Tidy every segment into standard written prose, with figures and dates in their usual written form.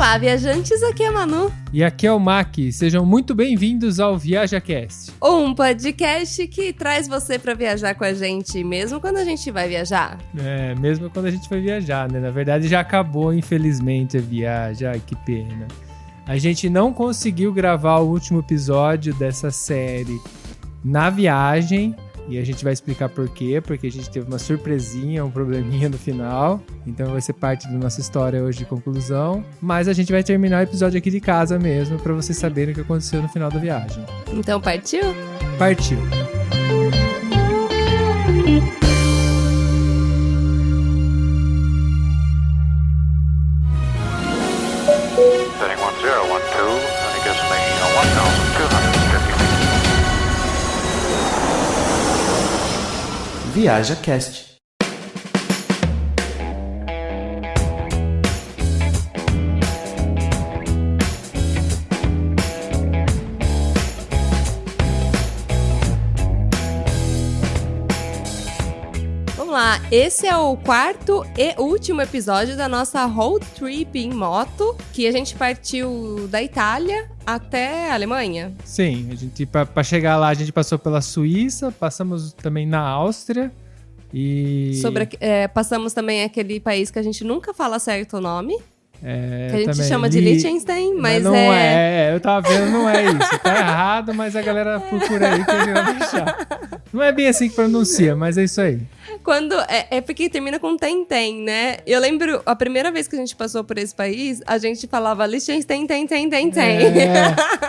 Olá, viajantes, aqui é a Manu. E aqui é o Mac. Sejam muito bem-vindos ao ViajaCast. Um podcast que traz você pra viajar com a gente, mesmo quando a gente vai viajar. Mesmo quando a gente vai viajar, né? Na verdade, já acabou, infelizmente, a viagem. Ai, que pena. A gente não conseguiu gravar o último episódio dessa série na viagem. E a gente vai explicar por quê, porque a gente teve uma surpresinha, um probleminha no final. Então vai ser parte da nossa história hoje de conclusão. Mas a gente vai terminar o episódio aqui de casa mesmo, pra vocês saberem o que aconteceu no final da viagem. Então partiu? Partiu! Setting 1012, and it gives me 1,250 feet. ViajaCast. Vamos lá, esse é o quarto e último episódio da nossa road trip em moto, que a gente partiu da Itália até a Alemanha. Sim, a gente para chegar lá a gente passou pela Suíça, passamos também na Áustria e... Passamos também aquele país que a gente nunca fala certo o nome. Que a gente também chama de Liechtenstein, mas não é. Eu tava vendo, não é isso. Tá errado, mas a galera procura aí que ele vai deixar. Não é bem assim que pronuncia, mas é isso aí. É porque termina com tem, né? Eu lembro, a primeira vez que a gente passou por esse país, a gente falava Liechtenstein, tem.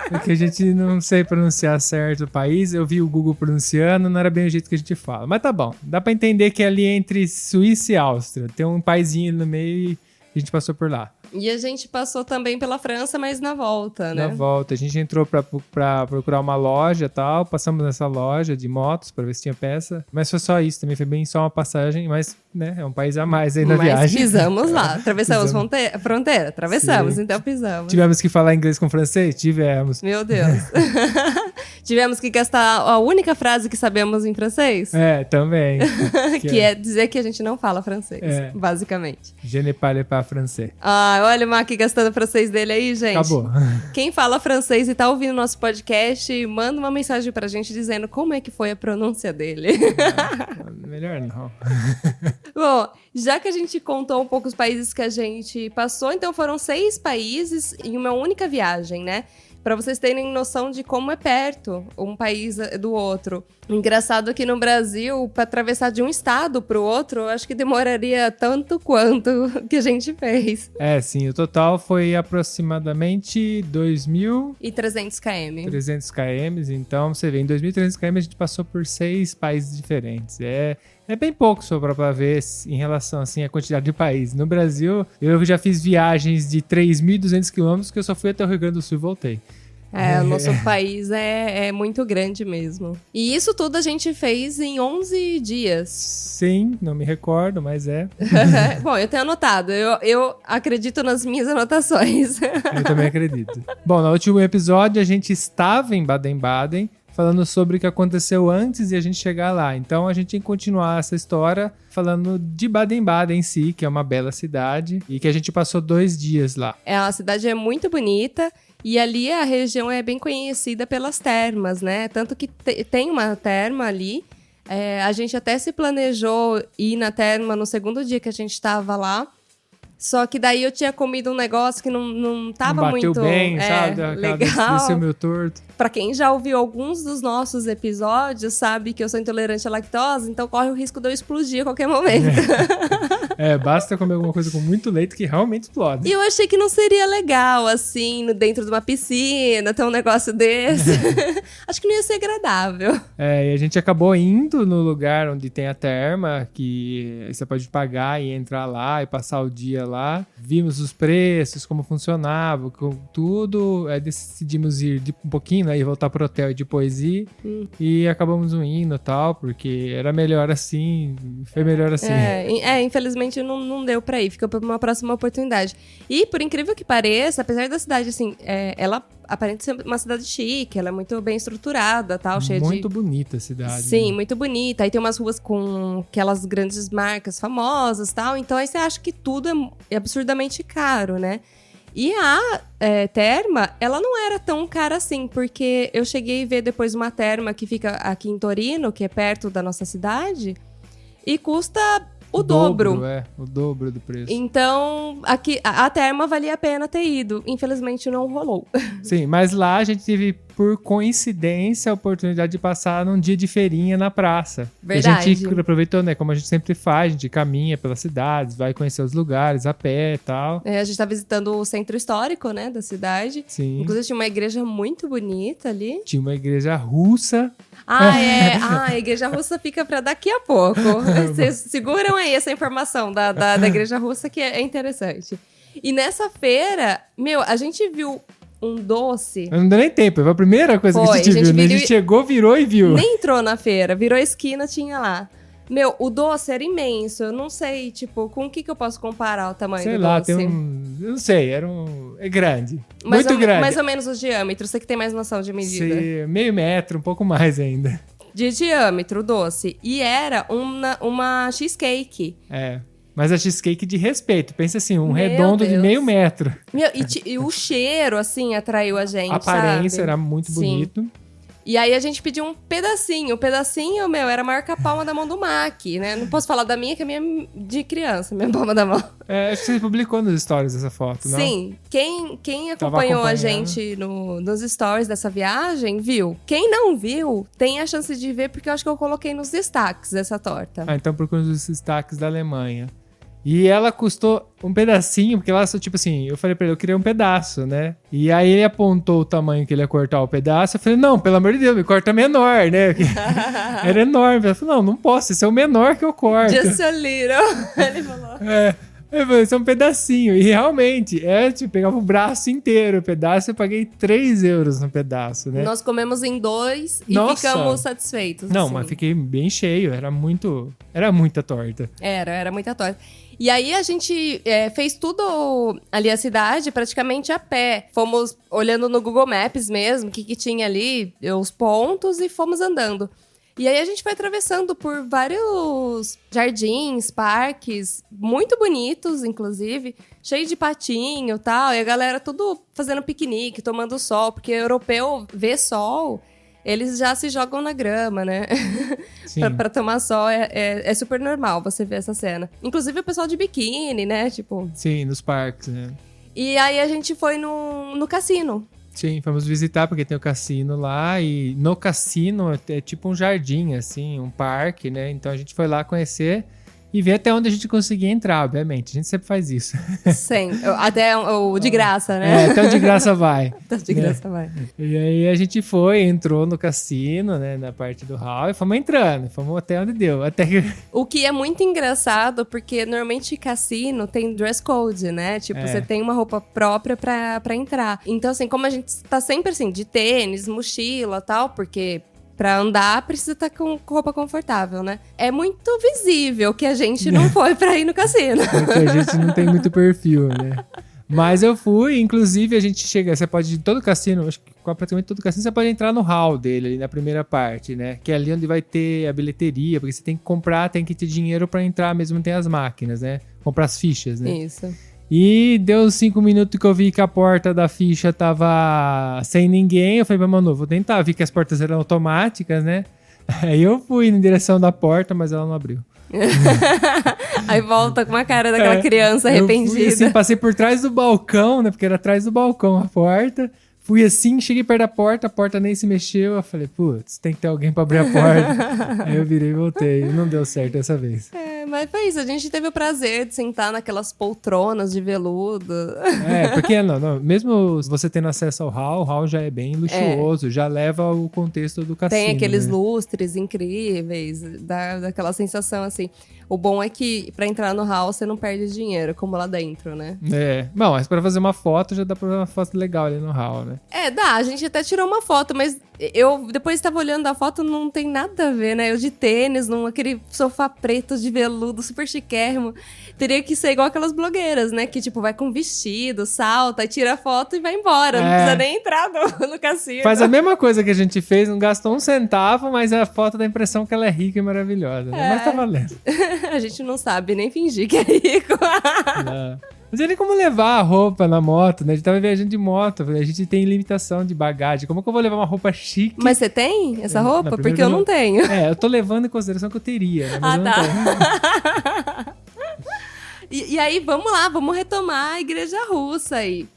Porque a gente não sei pronunciar certo o país. Eu vi o Google pronunciando, não era bem o jeito que a gente fala. Mas tá bom, dá pra entender que é ali entre Suíça e Áustria. Tem um paizinho no meio e a gente passou por lá. E a gente passou também pela França, mas na volta, né? Na volta. A gente entrou pra procurar uma loja e tal. Passamos nessa loja de motos pra ver se tinha peça. Mas foi só isso. Também foi bem só uma passagem. Mas, né, é um país a mais aí na viagem. Mas pisamos lá. Atravessamos fronteira. Atravessamos, Sim. Então pisamos. Tivemos que falar inglês com francês? Tivemos. Meu Deus. Tivemos que gastar a única frase que sabemos em francês. Também. que é dizer que a gente não fala francês, basicamente. Je ne parle pas français. Olha o Mac gastando francês dele aí, gente. Acabou. Quem fala francês e tá ouvindo nosso podcast, manda uma mensagem pra gente dizendo como é que foi a pronúncia dele. Melhor não. Bom, já que a gente contou um pouco os países que a gente passou, então foram 6 países em uma única viagem, né? Pra vocês terem noção de como é perto um país do outro. Engraçado que no Brasil, pra atravessar de um estado pro outro, eu acho que demoraria tanto quanto que a gente fez. Sim, o total foi aproximadamente 2.300 km. 300 km, então você vê, em 2.300 km a gente passou por 6 países diferentes. É bem pouco só pra ver em relação assim, à quantidade de países. No Brasil, eu já fiz viagens de 3.200 km que eu só fui até o Rio Grande do Sul e voltei. O nosso país é muito grande mesmo. E isso tudo a gente fez em 11 dias. Sim, não me recordo, mas é. Bom, eu tenho anotado. Eu acredito nas minhas anotações. Eu também acredito. Bom, no último episódio a gente estava em Baden-Baden, falando sobre o que aconteceu antes de a gente chegar lá. Então a gente tem que continuar essa história falando de Baden-Baden em si, que é uma bela cidade e que a gente passou 2 dias lá. A cidade é muito bonita. E ali a região é bem conhecida pelas termas, né? Tanto que tem uma terma ali. A gente até se planejou ir na terma no segundo dia que a gente estava lá. Só que daí eu tinha comido um negócio que não tava não bateu muito bem, sabe? legal. Desceu meio torto. Pra quem já ouviu alguns dos nossos episódios, sabe que eu sou intolerante à lactose, então corre o risco de eu explodir a qualquer momento. Basta comer alguma coisa com muito leite que realmente explode. E eu achei que não seria legal, assim, dentro de uma piscina, ter um negócio desse. Acho que não ia ser agradável. E a gente acabou indo no lugar onde tem a terma, que você pode pagar e entrar lá e passar o dia lá. Vimos os preços, como funcionava, com tudo. Decidimos ir um pouquinho, né, e voltar pro hotel e depois ir. E acabamos indo e tal, porque era melhor assim. Foi melhor assim. Infelizmente não deu pra ir. Ficou pra uma próxima oportunidade. E, por incrível que pareça, apesar da cidade, assim, ela aparenta ser uma cidade chique, ela é muito bem estruturada, tal, cheia de... Muito bonita a cidade. Sim, né? muito bonita. Aí tem umas ruas com aquelas grandes marcas famosas, tal. Então aí você acha que tudo é absurdamente caro, né? E a terma, ela não era tão cara assim, porque eu cheguei a ver depois uma terma que fica aqui em Torino, que é perto da nossa cidade, e custa o dobro. O dobro do preço. Então, aqui, a terma valia a pena ter ido. Infelizmente, não rolou. Sim, mas lá a gente teve, por coincidência, a oportunidade de passar num dia de feirinha na praça. Verdade. E a gente aproveitou, né? Como a gente sempre faz, a gente caminha pelas cidades, vai conhecer os lugares a pé e tal. A gente tá visitando o centro histórico, né, da cidade. Sim. Inclusive, tinha uma igreja muito bonita ali. Tinha uma igreja russa. A igreja russa fica pra daqui a pouco. Vocês seguram aí essa informação da igreja russa, que é interessante. E nessa feira, a gente viu um doce. Não deu nem tempo, foi a primeira coisa que a gente viu, né? A gente chegou, virou e viu. Nem entrou na feira, virou a esquina, tinha lá. O doce era imenso. Eu não sei, tipo, com o que eu posso comparar o tamanho do doce? Sei lá, tem eu não sei, é grande. Muito grande. Mais ou menos o diâmetro, você que tem mais noção de medida. Sei, meio metro, um pouco mais ainda. De diâmetro, o doce. E era uma cheesecake. Mas a cheesecake de respeito. Pensa assim, redondo de meio metro. E o cheiro, assim, atraiu a gente, a aparência sabe? era muito bonito. E aí a gente pediu um pedacinho. O pedacinho, era maior que a palma da mão do Mac, né? Não posso falar da minha, que a minha é de criança, minha palma da mão. Acho que você publicou nos stories essa foto, não? Sim. Quem acompanhou a gente nos stories dessa viagem, viu. Quem não viu, tem a chance de ver, porque eu acho que eu coloquei nos destaques dessa torta. Então procura os destaques da Alemanha. E ela custou um pedacinho, porque ela, tipo assim, eu falei pra ele, eu queria um pedaço, né? E aí ele apontou o tamanho que ele ia cortar o pedaço. Eu falei, não, pelo amor de Deus, me corta menor, né? Era enorme. Ele falou, não posso, esse é o menor que eu corto. Just a little, ele falou. Eu falei, isso é um pedacinho. E realmente, tipo, pegava o braço inteiro o pedaço. Eu paguei 3 euros no pedaço, né? Nós comemos em 2 e ficamos satisfeitos. Não, assim. mas fiquei bem cheio. Era muita torta. Era muita torta. E aí a gente fez tudo ali a cidade praticamente a pé. Fomos olhando no Google Maps mesmo, o que tinha ali, os pontos, e fomos andando. E aí a gente foi atravessando por vários jardins, parques, muito bonitos, inclusive, cheio de patinho e tal. E a galera tudo fazendo piquenique, tomando sol, porque europeu vê sol, eles já se jogam na grama, né? pra tomar sol é super normal você ver essa cena. Inclusive o pessoal de biquíni, né? Tipo... Sim, nos parques, né? E aí a gente foi no cassino. Sim, fomos visitar, porque tem o cassino lá, e no cassino é tipo um jardim, assim, um parque, né? Então a gente foi lá conhecer e ver até onde a gente conseguia entrar, obviamente. A gente sempre faz isso. Sim, até o de graça, né? Até o de graça vai. Até o de graça vai. E aí a gente entrou no cassino, né, na parte do hall, e fomos entrando, fomos até onde deu. O que é muito engraçado, porque normalmente cassino tem dress code, né? Tipo, você tem uma roupa própria pra entrar. Então, assim, como a gente tá sempre assim, de tênis, mochila e tal, porque... Pra andar, precisa estar com roupa confortável, né? É muito visível que a gente não foi pra ir no cassino. Porque a gente não tem muito perfil, né? Mas eu fui, inclusive a gente chega... Você pode ir em todo cassino, acho que praticamente todo cassino, você pode entrar no hall dele, ali na primeira parte, né? Que é ali onde vai ter a bilheteria, porque você tem que comprar, tem que ter dinheiro pra entrar, mesmo tem as máquinas, né? Comprar as fichas, né? Isso. E deu 5 minutos que eu vi que a porta da ficha tava sem ninguém. Eu falei pra Manu, vou tentar. Vi que as portas eram automáticas, né? Aí eu fui na direção da porta, mas ela não abriu. Aí volta com uma cara daquela criança arrependida. Eu fui assim, passei por trás do balcão, né? Porque era atrás do balcão a porta. Fui assim, cheguei perto da porta, a porta nem se mexeu. Eu falei, putz, tem que ter alguém pra abrir a porta. Aí eu virei e voltei. Não deu certo dessa vez. Mas foi isso, a gente teve o prazer de sentar naquelas poltronas de veludo. Porque mesmo você tendo acesso ao hall, o hall já é bem luxuoso, já leva o contexto do cassino. Tem aqueles né? lustres incríveis, dá daquela sensação assim. O bom é que pra entrar no hall você não perde dinheiro, como lá dentro, né? Bom, mas pra fazer uma foto já dá pra fazer uma foto legal ali no hall, né? Dá, a gente até tirou uma foto, mas eu depois estava olhando a foto, não tem nada a ver, né? Eu de tênis, aquele sofá preto de veludo, super chiquérrimo. Teria que ser igual aquelas blogueiras, né? Que, tipo, vai com vestido, salta, e tira a foto e vai embora. Não precisa nem entrar no cassino. Faz a mesma coisa que a gente fez, não gastou 1 centavo, mas a foto dá a impressão que ela é rica e maravilhosa. Né? Mas tá valendo. A gente não sabe nem fingir que é rico. Não tinha nem como levar a roupa na moto, né? A gente tava viajando de moto, a gente tem limitação de bagagem. Como que eu vou levar uma roupa chique? Mas você tem essa Na roupa? primeira Porque eu não tenho. Eu tô levando em consideração que eu teria, né? Mas eu não tenho. E aí, vamos lá, vamos retomar a igreja russa aí.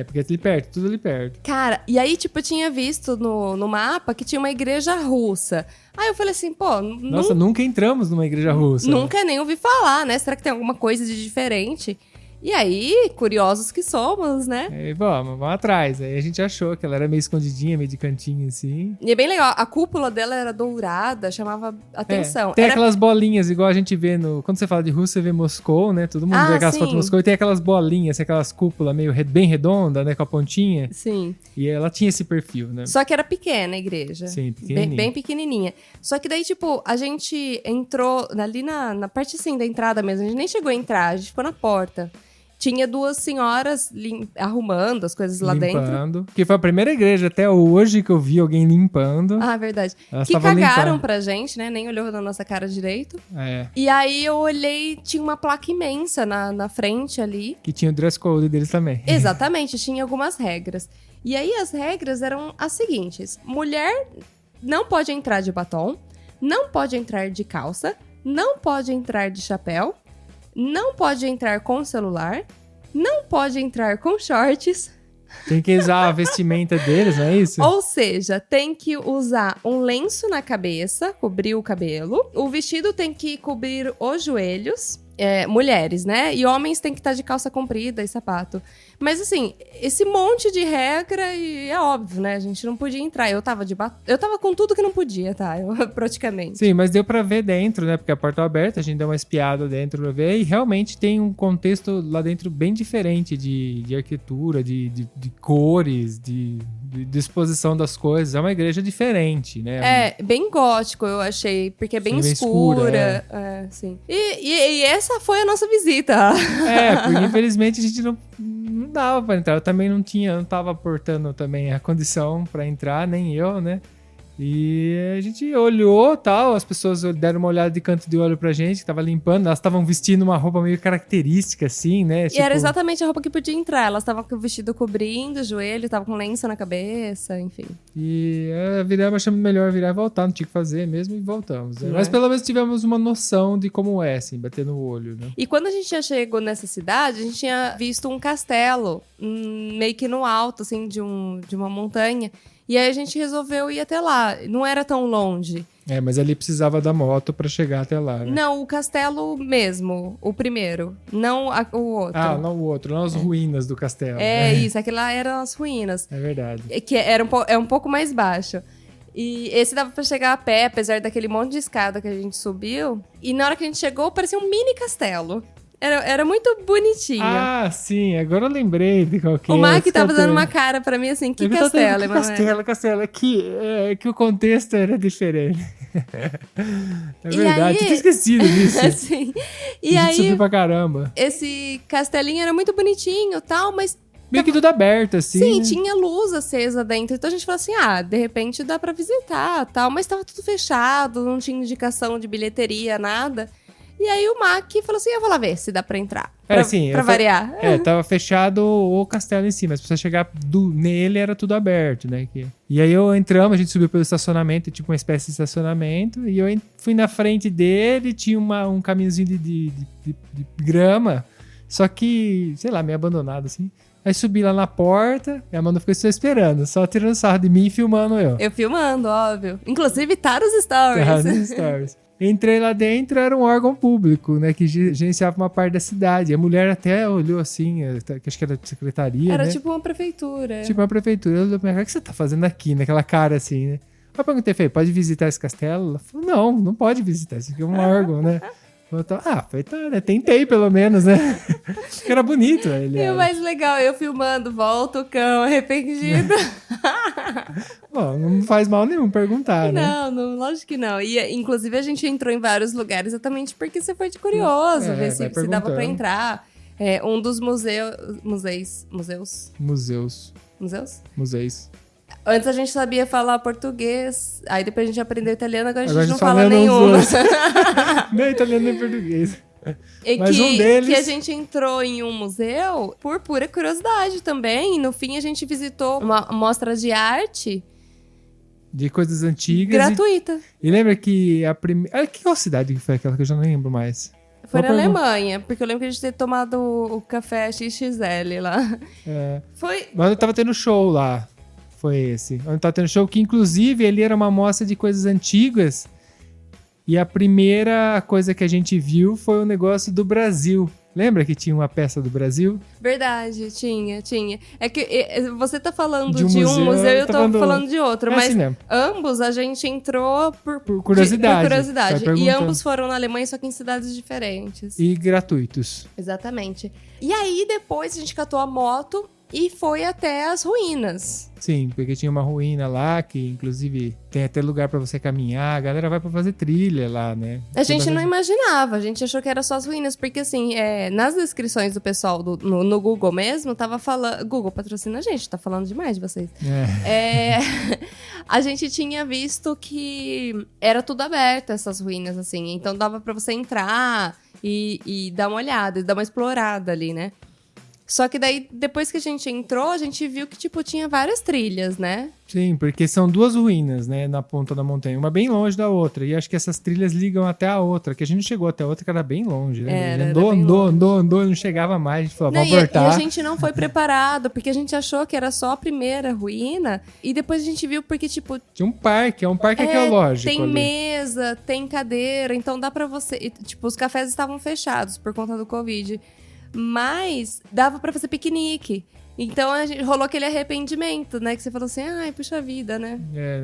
Porque é ali perto, tudo ali perto. Cara, e aí, tipo, eu tinha visto no mapa que tinha uma igreja russa. Aí eu falei assim, pô... Nossa, nunca entramos numa igreja russa. Nunca nem ouvi falar, né? Será que tem alguma coisa de diferente? E aí, curiosos que somos, né? Aí, vamos atrás. Aí a gente achou que ela era meio escondidinha, meio de cantinho, assim. E é bem legal, a cúpula dela era dourada, chamava atenção. Tem aquelas bolinhas, igual a gente vê no... Quando você fala de Rússia, você vê Moscou, né? Todo mundo vê aquelas fotos de Moscou. E tem aquelas bolinhas, aquelas cúpulas meio bem redonda, né? Com a pontinha. Sim. E ela tinha esse perfil, né? Só que era pequena a igreja. Sim, pequenininha. Bem pequenininha. Só que daí, tipo, a gente entrou ali na parte, assim, da entrada mesmo. A gente nem chegou a entrar, a gente ficou na porta. Tinha duas senhoras arrumando as coisas lá dentro. Que foi a primeira igreja até hoje que eu vi alguém limpando. Ah, verdade. Elas que cagaram limpando pra gente, né? Nem olhou na nossa cara direito. É. E aí eu olhei, tinha uma placa imensa na frente ali. Que tinha o dress code deles também. Exatamente, tinha algumas regras. E aí as regras eram as seguintes. Mulher não pode entrar de batom, não pode entrar de calça, não pode entrar de chapéu, não pode entrar com celular, não pode entrar com shorts. Tem que usar a vestimenta deles, não é isso? Ou seja, tem que usar um lenço na cabeça, cobrir o cabelo. O vestido tem que cobrir os joelhos. Mulheres, né? E homens tem que estar de calça comprida e sapato. Mas assim, esse monte de regra e é óbvio, né? A gente não podia entrar. Eu tava com tudo que não podia, tá? Praticamente. Sim, mas deu pra ver dentro, né? Porque a porta é aberta, a gente deu uma espiada dentro pra ver. E realmente tem um contexto lá dentro bem diferente de arquitetura, de cores, de disposição das coisas. É uma igreja diferente, né? Bem gótico, eu achei. Porque é bem escura. Sim. E essa foi a nossa visita. Porque infelizmente a gente não dava pra entrar. Eu também não tava aportando também a condição pra entrar, nem eu, né? E a gente olhou, tal, as pessoas deram uma olhada de canto de olho pra gente, que tava limpando, elas estavam vestindo uma roupa meio característica, assim, né? E era exatamente a roupa que podia entrar, elas estavam com o vestido cobrindo o joelho, estavam com lenço na cabeça, enfim. E achamos melhor virar e voltar, não tinha o que fazer mesmo, e voltamos. Né? Mas pelo menos tivemos uma noção de como é, assim, bater no olho, né? E quando a gente já chegou nessa cidade, a gente tinha visto um castelo, meio que no alto, assim, de uma montanha. E aí a gente resolveu ir até lá. Não era tão longe. Mas ali precisava da moto pra chegar até lá, né? Não, o castelo mesmo. O primeiro. Não o outro. Ah, não o outro. Não as ruínas do castelo. Isso. Aquilo lá eram as ruínas. É verdade. Que é um pouco mais baixo. E esse dava pra chegar a pé, apesar daquele monte de escada que a gente subiu. E na hora que a gente chegou, parecia um mini castelo. Era muito bonitinho. Ah, sim. Agora eu lembrei de qual que é. O Mark tava dando uma cara pra mim assim, que castelo, Emanuel? Castelo. É que o contexto era diferente. É verdade. Aí, eu tinha esquecido disso. Sim. E a gente subiu pra caramba. Esse castelinho era muito bonitinho e tal, mas... Meio que tudo aberto, assim. Sim, né? tinha luz acesa dentro. Então a gente falou assim, de repente dá pra visitar tal. Mas tava tudo fechado, não tinha indicação de bilheteria, nada. E aí o Mac falou assim, eu vou lá ver se dá pra entrar. Pra variar. Tava fechado o castelo em si, mas pra você chegar nele era tudo aberto, né? E aí entramos, a gente subiu pelo estacionamento, tipo uma espécie de estacionamento, e eu fui na frente dele, tinha um caminhozinho de grama, só que, sei lá, meio abandonado assim. Aí subi lá na porta, e a Amanda ficou só esperando, só tirando sarro de mim e filmando eu. Eu filmando, óbvio. Inclusive, tá nos stories. Entrei lá dentro, era um órgão público, né? Que gerenciava uma parte da cidade. A mulher até olhou assim, que acho que era secretaria, Era né? tipo uma prefeitura. Tipo uma prefeitura. Eu falei, o que você tá fazendo aqui, né? Aquela cara assim, né? Eu perguntei, pode visitar esse castelo? Ela falou, não pode visitar, isso aqui é um órgão, né? Falei, tá, né? Tentei pelo menos, né? Era bonito. E o mais legal, eu filmando, volta o cão, arrependido. Bom, não faz mal nenhum perguntar, né? Não, lógico que não. E, inclusive, a gente entrou em vários lugares exatamente porque você foi de curioso, ver se dava pra entrar. Um dos museus. Antes a gente sabia falar português, aí depois a gente aprendeu italiano, agora a gente não fala nenhum. Nem italiano nem português. E Mas que, um deles- que a gente entrou em um museu por pura curiosidade também. E no fim, a gente visitou uma mostra de arte De coisas antigas. gratuita. E lembra que a primeira... Que qual cidade que foi aquela que eu já não lembro mais? Foi Uma na pergunta. Alemanha, porque eu lembro que a gente ter tomado o café XXL lá. É. Foi... Mas eu tava tendo show lá. Foi esse. Onde tava tendo show, que inclusive ele era uma mostra de coisas antigas. E a primeira coisa que a gente viu foi o negócio do Brasil. Lembra que tinha uma peça do Brasil? Verdade, tinha. É que você tá falando De um de um museu, museu e eu tá tô falando- falando de outro. É mas assim mesmo. ambos a gente entrou por curiosidade. por curiosidade. Vai E perguntando. ambos foram na Alemanha, só que em cidades diferentes. E gratuitos. Exatamente. E aí, depois, a gente catou a moto e foi até as ruínas. Sim, porque tinha uma ruína lá, que inclusive tem até lugar pra você caminhar. A galera vai pra fazer trilha lá, né? A gente não imaginava, a gente achou que era só as ruínas, porque assim, nas descrições do pessoal no Google mesmo, tava falando. Google patrocina a gente, tá falando demais de vocês. A gente tinha visto que era tudo aberto, essas ruínas, assim. Então dava pra você entrar e dar uma olhada, e dar uma explorada ali, né? Só que daí, depois que a gente entrou, a gente viu que, tipo, tinha várias trilhas, né? Sim, porque são duas ruínas, né, na ponta da montanha, uma bem longe da outra, e acho que essas trilhas ligam até a outra, que a gente não chegou até a outra, que era bem longe, né? Era andou, bem andou, longe. andou, não chegava mais, a gente falou, Não, vamos e a voltar. gente não foi preparado, porque a gente achou que era só a primeira ruína, e depois a gente viu porque, tipo, Tinha um parque, arqueológico tem ali. mesa, tem cadeira, então dá pra você... e, tipo, os cafés estavam fechados por conta do Covid, mas dava pra fazer piquenique. Então rolou aquele arrependimento, né? Que você falou assim, ai, puxa vida, né?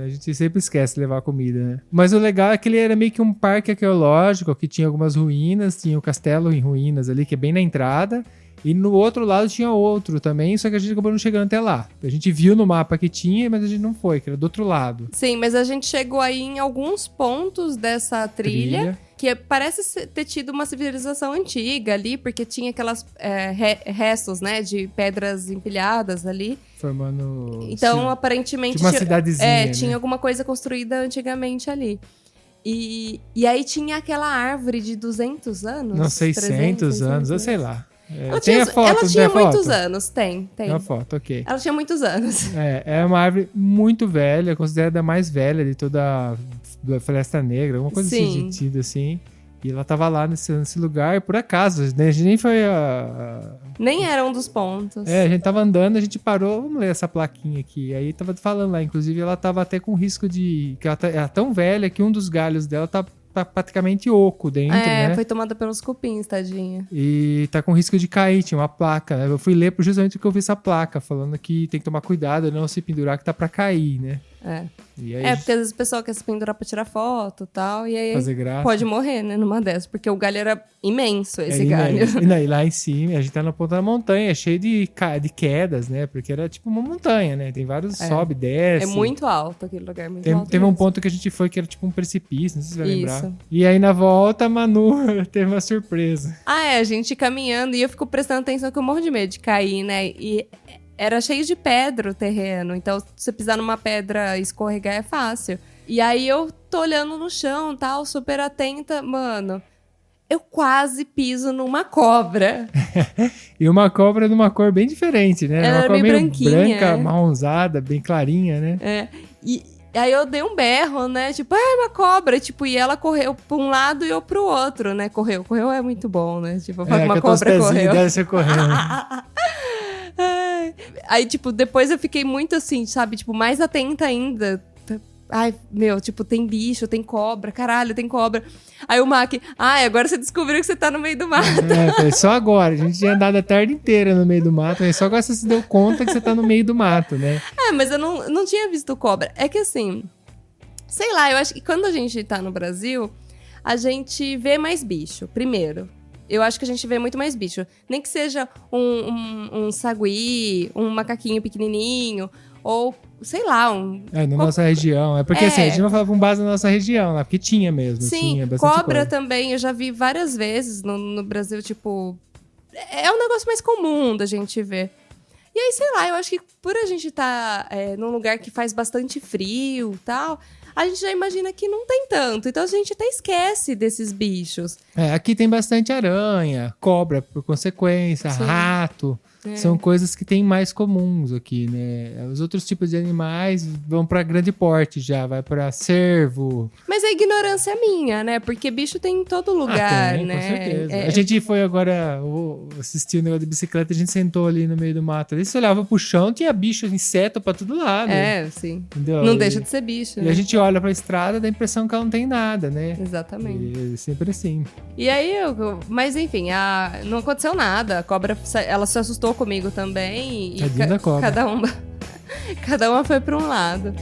A gente sempre esquece de levar comida, né? Mas o legal é que ele era meio que um parque arqueológico, que tinha algumas ruínas, tinha o castelo em ruínas ali, que é bem na entrada, e no outro lado tinha outro também, só que a gente acabou não chegando até lá. A gente viu no mapa que tinha, mas a gente não foi, que era do outro lado. Sim, mas a gente chegou aí em alguns pontos dessa trilha. Que parece ter tido uma civilização antiga ali, porque tinha aquelas restos, né, de pedras empilhadas ali. Formando... Então, sim, aparentemente... tipo uma cidadezinha, né? tinha alguma coisa construída antigamente ali. E aí tinha aquela árvore de 200 anos? Não, 600 anos, eu sei lá. Ela tem tinha, a foto, ela não tinha tem a muitos foto? anos, tem. Tem a foto, ok. Ela tinha muitos anos. É uma árvore muito velha, considerada a mais velha de toda a Floresta Negra, alguma coisa assim, Sim. sentido assim. E ela tava lá nesse lugar, e por acaso, né? A gente nem foi Nem era um dos pontos. a gente tava andando, a gente parou, vamos ler essa plaquinha aqui. Aí tava falando lá, inclusive ela tava até com risco de... que ela era tão velha que um dos galhos dela tá praticamente oco dentro, né? Foi tomada pelos cupins, tadinha. E tá com risco de cair, tinha uma placa, né? Eu fui ler justamente porque eu vi essa placa, falando que tem que tomar cuidado, não se pendurar que tá pra cair, né? E aí, Porque às vezes o pessoal quer se pendurar pra tirar foto e tal, e aí fazer graça. pode morrer, né, numa dessas, porque o galho era imenso, esse imenso. galho. E daí, lá em cima, a gente tá na ponta da montanha, cheio de quedas, né? Porque era tipo uma montanha, né? Tem vários sobe, desce. É muito alto aquele lugar, muito alto Teve um mesmo. ponto que a gente foi que era tipo um precipício, não sei se você vai Isso. lembrar. E aí na volta, a Manu teve uma surpresa. A gente caminhando, e eu fico prestando atenção que eu morro de medo de cair, né, e era cheio de pedra o terreno, então se você pisar numa pedra e escorregar é fácil. E aí eu tô olhando no chão, tal, super atenta, mano, eu quase piso numa cobra. E uma cobra de uma cor bem diferente, né? Ela uma era cor bem meio branquinha, branca, marronzada, bem clarinha, né? E aí eu dei um berro, né? Tipo, uma cobra. Tipo, e ela correu pra um lado e eu pro outro, né? Correu é muito bom, né? Tipo, uma cobra correu. Deve ser correndo. Aí, tipo, depois eu fiquei muito assim, sabe? Tipo, mais atenta ainda. Ai, meu, tipo, tem bicho, tem cobra, caralho, tem cobra. Aí o Mac, agora você descobriu que você tá no meio do mato. Foi só agora. A gente tinha andado a tarde inteira no meio do mato, mas só agora você se deu conta que você tá no meio do mato, né? Mas eu não tinha visto cobra. É que assim, sei lá, eu acho que quando a gente tá no Brasil, a gente vê mais bicho, primeiro. Eu acho que a gente vê muito mais bicho. Nem que seja um sagui, um macaquinho pequenininho, ou, sei lá, na nossa região. É porque assim, a gente não falava com base na nossa região lá, porque tinha mesmo. Sim, tinha bastante cobra coisa. também, eu já vi várias vezes no Brasil, tipo... É um negócio mais comum da gente ver. E aí, sei lá, eu acho que por a gente estar num lugar que faz bastante frio e tal, a gente já imagina que não tem tanto. Então a gente até esquece desses bichos. Aqui tem bastante aranha, cobra por consequência, Sim. rato. São coisas que tem mais comuns aqui, né? Os outros tipos de animais vão pra grande porte já, vai pra cervo. Mas é ignorância minha, né? Porque bicho tem em todo lugar, tem, né? com certeza. A gente foi agora assistir o negócio de bicicleta, a gente sentou ali no meio do mato. Ali você olhava pro chão, tinha bicho, inseto pra todo lado. Sim. Entendeu? Não deixa de ser bicho, E né? a gente olha pra estrada, dá a impressão que ela não tem nada, né? Exatamente. E é sempre assim. E aí, mas enfim, não aconteceu nada. A cobra, ela se assustou comigo também. E Tadinha da cobra. cada uma foi pra um lado.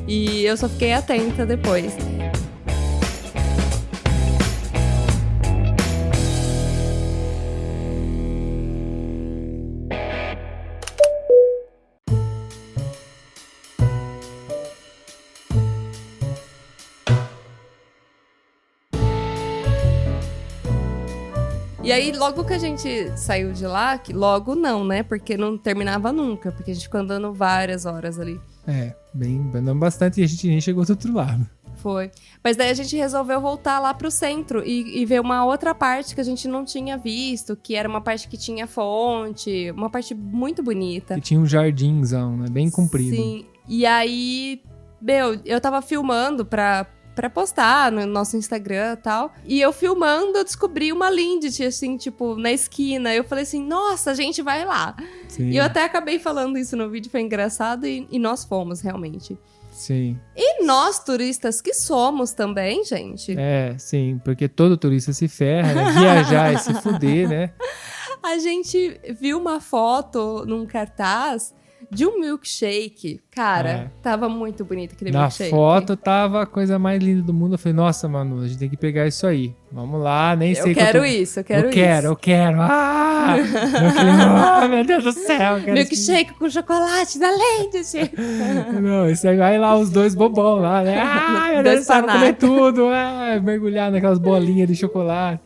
E eu só fiquei atenta depois. E aí, logo que a gente saiu de lá, que logo não, né? Porque não terminava nunca, porque a gente ficou andando várias horas ali. Andamos bastante e a gente nem chegou do outro lado. Foi. Mas daí a gente resolveu voltar lá pro centro e ver uma outra parte que a gente não tinha visto, que era uma parte que tinha fonte, uma parte muito bonita. E tinha um jardinzão, né? Bem comprido. Sim. E aí, eu tava filmando pra postar no nosso Instagram e tal. E eu filmando, eu descobri uma Lindt, assim, tipo, na esquina. Eu falei assim, nossa, a gente vai lá. Sim. E eu até acabei falando isso no vídeo, foi engraçado. E nós fomos, realmente. Sim. E nós, turistas que somos também, gente. Sim, porque todo turista se ferra, né? Viajar e se fuder, né? A gente viu uma foto num cartaz de um milkshake. Cara, tava muito bonito aquele milkshake. Na foto tava a coisa mais linda do mundo. Eu falei, nossa, Manu, a gente tem que pegar isso aí. Vamos lá, nem sei Eu quero isso. Eu quero. Eu falei, meu Deus do céu. Milkshake com chocolate da Lindt. Não, isso aí vai lá, os dois bobão lá, né? Meu Deus do céu, vou comer tudo. Mergulhar naquelas bolinhas de chocolate.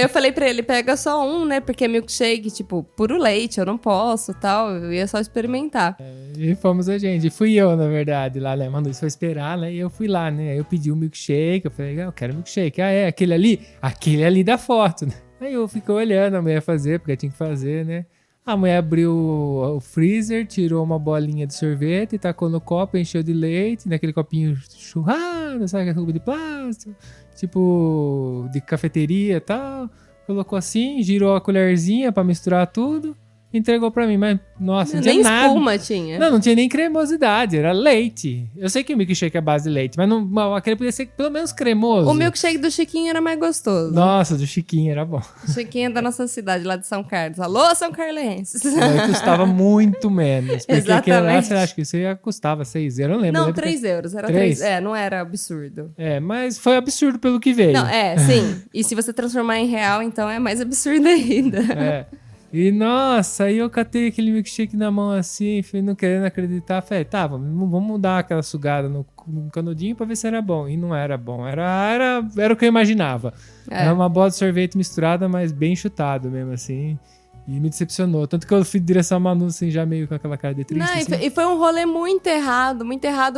Eu falei pra ele, pega só um, né? Porque milkshake, tipo, puro leite, eu não posso, tal. Eu ia só experimentar. E fomos a gente. Fui eu, na verdade, lá, né? Manu foi esperar, né? E eu fui lá, né? Aí eu pedi um milkshake. Eu falei, eu quero milkshake. Aquele ali? Aquele ali da foto, né? Aí eu fiquei olhando a mulher fazer, porque tinha que fazer, né? A mulher abriu o freezer, tirou uma bolinha de sorvete, tacou no copo, encheu de leite, naquele copinho churrado, sabe? Aquele cubo de plástico, tipo de cafeteria e tal. Colocou assim, girou a colherzinha pra misturar tudo. Entregou pra mim, mas nossa, não tinha nem nada. espuma tinha. Não tinha nem cremosidade, era leite. Eu sei que o milkshake é a base de leite, mas aquele podia ser pelo menos cremoso. O milkshake do Chiquinho era mais gostoso. Nossa, do Chiquinho era bom. O Chiquinho é da nossa cidade, lá de São Carlos. Alô, São Carlenses. Aí custava muito menos. Porque aquele lá, você acha que isso ia custava 6 euros, eu não lembro. Não, 3 euros. Era 3. Não era absurdo. Mas foi absurdo pelo que veio. Não, sim. E se você transformar em real, então é mais absurdo ainda. E nossa, aí eu catei aquele milkshake na mão assim, fui não querendo acreditar. Falei, vamos dar aquela sugada no canudinho pra ver se era bom. E não era bom, era o que eu imaginava. Era uma bola de sorvete misturada, mas bem chutado mesmo assim. E me decepcionou. Tanto que eu fui em direção a Manu, assim, já meio com aquela cara de triste. Não, assim. E foi um rolê muito errado,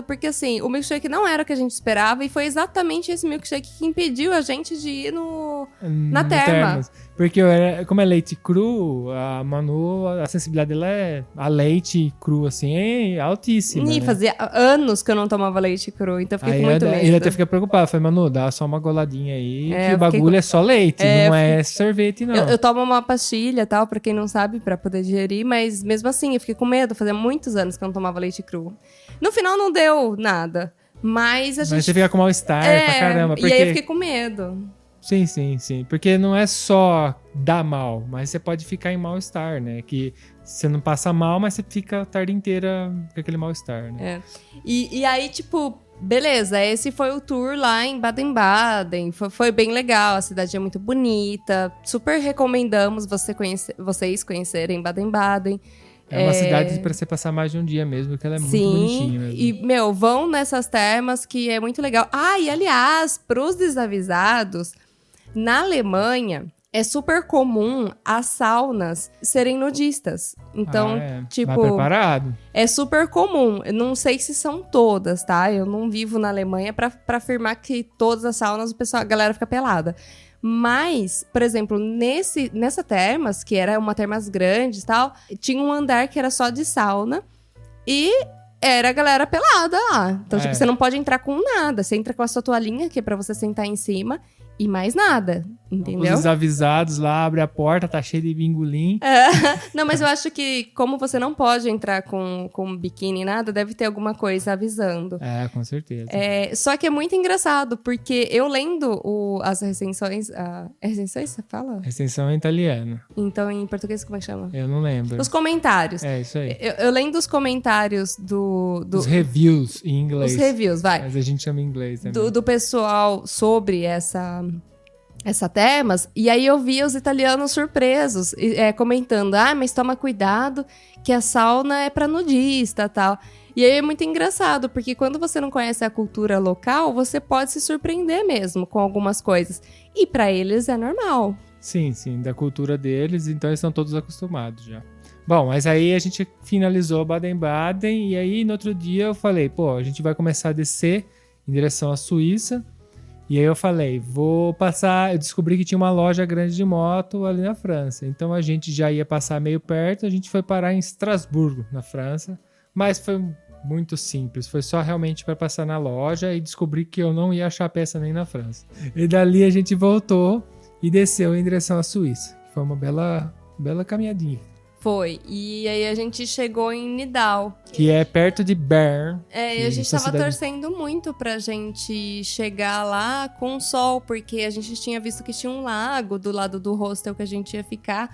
porque assim, o milkshake não era o que a gente esperava, e foi exatamente esse milkshake que impediu a gente de ir na terma. Porque como é leite cru, a Manu, a sensibilidade dela é a leite cru, assim, é altíssima. E né? fazia anos que eu não tomava leite cru, então eu fiquei com muito medo. Ele até fica preocupado. Falei, Manu, dá só uma goladinha aí, que o bagulho é só leite, não sorvete, não. Eu tomo uma pastilha e tal, pra quem não sabe, pra poder digerir, mas mesmo assim, eu fiquei com medo. Fazia muitos anos que eu não tomava leite cru. No final não deu nada, mas a gente... Mas você fica com mal-estar pra caramba. Porque... E aí eu fiquei com medo. Sim. Porque não é só dar mal, mas você pode ficar em mal-estar, né? Que você não passa mal, mas você fica a tarde inteira com aquele mal-estar, né? E aí, tipo, beleza, esse foi o tour lá em Baden-Baden. Foi bem legal, a cidade é muito bonita. Super recomendamos vocês conhecerem Baden-Baden. É uma cidade pra você passar mais de um dia mesmo, porque ela é muito bonitinha mesmo. E, vão nessas termas que é muito legal. E aliás, pros desavisados, na Alemanha, é super comum as saunas serem nudistas. Então, Mais tipo, preparado. é super comum. Eu não sei se são todas, tá? Eu não vivo na Alemanha pra afirmar que todas as saunas a galera fica pelada. Mas, por exemplo, nessa termas, que era uma termas grande e tal, tinha um andar que era só de sauna e era a galera pelada lá. Então, tipo, você não pode entrar com nada. Você entra com a sua toalhinha, que é pra você sentar em cima, e mais nada, entendeu? Os desavisados lá, abre a porta, tá cheio de bingolim. Não, mas eu acho que como você não pode entrar com biquíni e nada, deve ter alguma coisa avisando. Com certeza. Só que é muito engraçado, porque eu lendo as recensões... recensões, você fala? Recensão em italiano. Então, em português, como é que chama? Eu não lembro. Os comentários. É, isso aí. Eu lendo os comentários Os reviews em inglês. Os reviews, vai. Mas a gente chama em inglês também. Do pessoal sobre essa termas, e aí eu via os italianos surpresos, comentando, mas toma cuidado que a sauna é pra nudista, tal. E aí é muito engraçado, porque quando você não conhece a cultura local, você pode se surpreender mesmo com algumas coisas. E pra eles é normal. Sim, da cultura deles, então eles estão todos acostumados já. Bom, mas aí a gente finalizou Baden-Baden, e aí no outro dia eu falei, a gente vai começar a descer em direção à Suíça. E aí eu falei, vou passar... Eu descobri que tinha uma loja grande de moto ali na França. Então a gente já ia passar meio perto, a gente foi parar em Estrasburgo, na França. Mas foi muito simples, foi só realmente para passar na loja e descobri que eu não ia achar peça nem na França. E dali a gente voltou e desceu em direção à Suíça. Foi uma bela caminhadinha. Foi. E aí a gente chegou em Nidau. Que é perto de Bern. E a gente tava torcendo muito pra gente chegar lá com sol, porque a gente tinha visto que tinha um lago do lado do hostel que a gente ia ficar.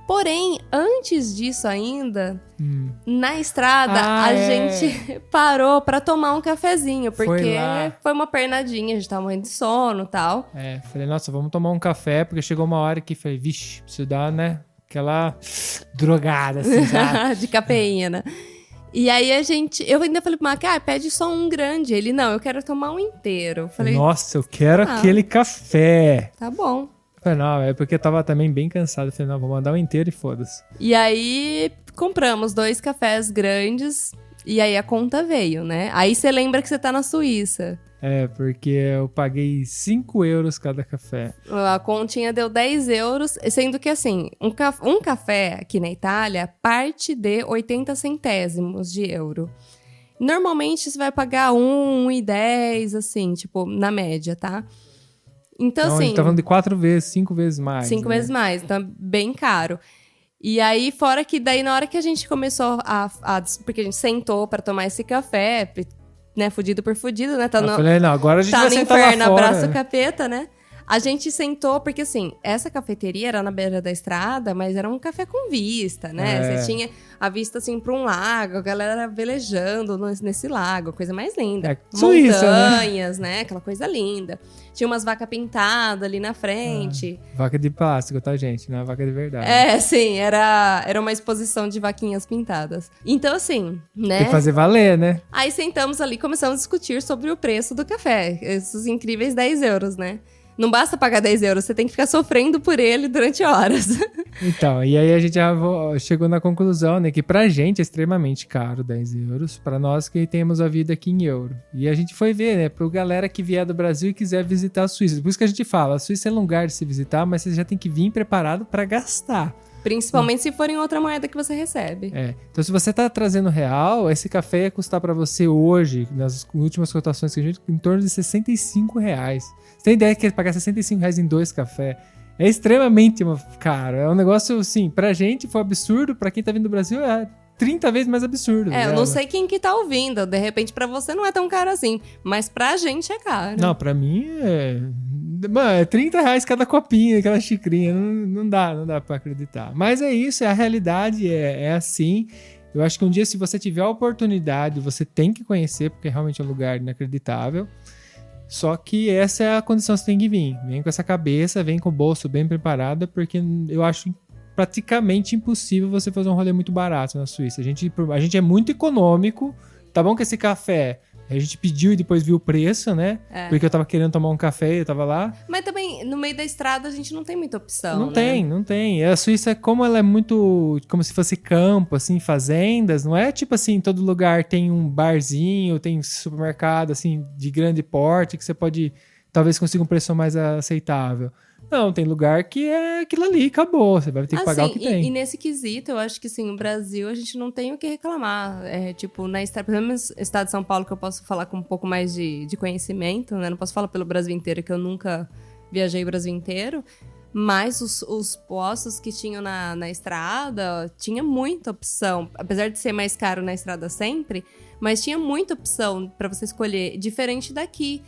Porém, antes disso ainda, na estrada, a gente parou pra tomar um cafezinho, porque foi uma pernadinha, a gente tava morrendo de sono e tal. Falei, nossa, vamos tomar um café, porque chegou uma hora que falei, vixe, preciso dar, né? Aquela drogada, assim, sabe? De cafeína. E aí eu ainda falei pro Mac, pede só um grande. Ele, não, eu quero tomar um inteiro. Falei, nossa, eu quero aquele café. Tá bom. Falei, não, é porque eu tava também bem cansado. Falei, não, vou mandar um inteiro e foda-se. E aí, compramos 2 cafés grandes e aí a conta veio, né? Aí você lembra que você tá na Suíça. Porque eu paguei 5 euros cada café. A continha deu 10 euros, sendo que assim, um café aqui na Itália parte de 80 centésimos de euro. Normalmente você vai pagar 1,10, assim, tipo, na média, tá? Então assim... A gente tá falando de 4 vezes, 5 vezes mais. 5 vezes mais, então é bem caro. E aí, fora que daí na hora que a gente começou porque a gente sentou pra tomar esse café... né, fudido por fudido, né? Falei, não, agora a gente vai sentar lá fora. Tá no inferno, abraço capeta, né? A gente sentou, porque assim, essa cafeteria era na beira da estrada, mas era um café com vista, né? Você tinha a vista, assim, pra um lago, a galera velejando nesse lago, coisa mais linda. Suíça, montanhas, né? Aquela coisa linda. Tinha umas vacas pintadas ali na frente. Vaca de plástico, tá, gente? Não é vaca de verdade. Sim, era uma exposição de vaquinhas pintadas. Então, assim, né? Tem que fazer valer, né? Aí sentamos ali e começamos a discutir sobre o preço do café. Esses incríveis 10 euros, né? Não basta pagar 10 euros, você tem que ficar sofrendo por ele durante horas. Então, e aí a gente já chegou na conclusão, né, que pra gente é extremamente caro 10 euros, pra nós que temos a vida aqui em euro. E a gente foi ver, né, pra galera que vier do Brasil e quiser visitar a Suíça. Por isso que a gente fala, a Suíça é um lugar de se visitar, mas você já tem que vir preparado pra gastar. Principalmente se for em outra moeda que você recebe. Então, se você tá trazendo real, esse café ia custar pra você hoje, nas últimas cotações que a gente, em torno de R$65. Você tem ideia que pagar R$65 em 2 cafés? É extremamente caro. É um negócio, assim, pra gente foi absurdo, pra quem tá vindo do Brasil é 30 vezes mais absurdo. Eu não sei quem que tá ouvindo. De repente, pra você não é tão caro assim. Mas pra gente é caro. Não, pra mim Mano, é R$30 cada copinha, aquela xicrinha. Não dá pra acreditar. Mas é isso, é a realidade, é assim. Eu acho que um dia, se você tiver a oportunidade, você tem que conhecer, porque realmente é um lugar inacreditável. Só que essa é a condição que você tem que vir. Vem com essa cabeça, vem com o bolso bem preparado, porque eu acho praticamente impossível você fazer um rolê muito barato na Suíça. A gente é muito econômico. Tá bom que esse café... A gente pediu e depois viu o preço, né? Porque eu tava querendo tomar um café e eu tava lá. Mas também, assim, no meio da estrada a gente não tem muita opção, Não né? tem, não tem. A Suíça, como ela é muito... Como se fosse campo, assim, fazendas. Não é tipo assim, em todo lugar tem um barzinho, tem supermercado, assim, de grande porte, que você pode... Talvez consiga um preço mais aceitável. Não, tem lugar que é aquilo ali, acabou. Você vai ter que pagar o que tem. E nesse quesito, eu acho que sim, no Brasil a gente não tem o que reclamar. Tipo, na estrada, pelo menos no estado de São Paulo, que eu posso falar com um pouco mais de conhecimento, né? Não posso falar pelo Brasil inteiro, que eu nunca viajei o Brasil inteiro. Mas os postos que tinham na estrada, tinha muita opção. Apesar de ser mais caro na estrada sempre, mas tinha muita opção para você escolher. Diferente daqui.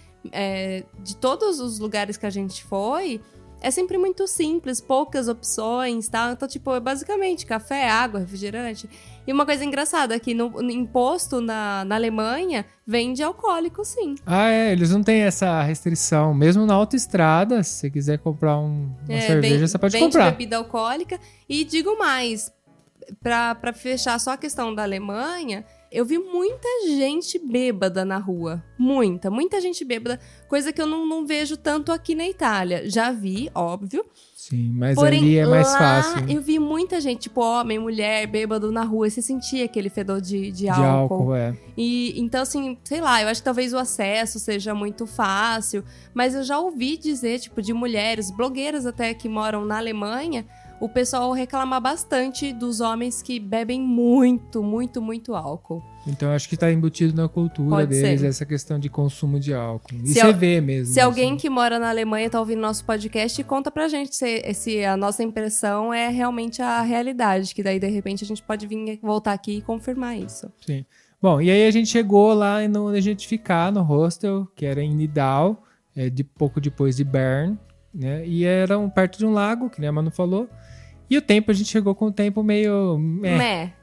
De todos os lugares que a gente foi... É sempre muito simples, poucas opções, tá? Então, tipo, é basicamente café, água, refrigerante. E uma coisa engraçada, que no imposto na Alemanha, vende alcoólico, sim. Eles não têm essa restrição. Mesmo na autoestrada, se você quiser comprar uma cerveja, você pode comprar. Vende bebida alcoólica. E digo mais, pra fechar só a questão da Alemanha... Eu vi muita gente bêbada na rua. Muita gente bêbada. Coisa que eu não vejo tanto aqui na Itália. Já vi, óbvio. Sim, mas porém, ali é mais lá, fácil. Eu vi muita gente, tipo homem, mulher, bêbado na rua. E você sentia aquele fedor de álcool. De álcool, E, então, assim, sei lá, eu acho que talvez o acesso seja muito fácil. Mas eu já ouvi dizer, tipo, de mulheres, blogueiras até que moram na Alemanha... O pessoal reclama bastante dos homens que bebem muito álcool. Então, acho que tá embutido na cultura Pode deles ser. essa questão de consumo de álcool. E você vê mesmo. Se alguém que mora na Alemanha tá ouvindo nosso podcast, conta pra gente se a nossa impressão é realmente a realidade. Que daí, de repente, a gente pode voltar aqui e confirmar isso. Sim. Bom, e aí a gente chegou lá onde a gente ficar, no hostel, que era em Nidau, pouco depois de Bern, né? E era perto de um lago, que nem a Manu falou. E o tempo, a gente chegou com o tempo meio...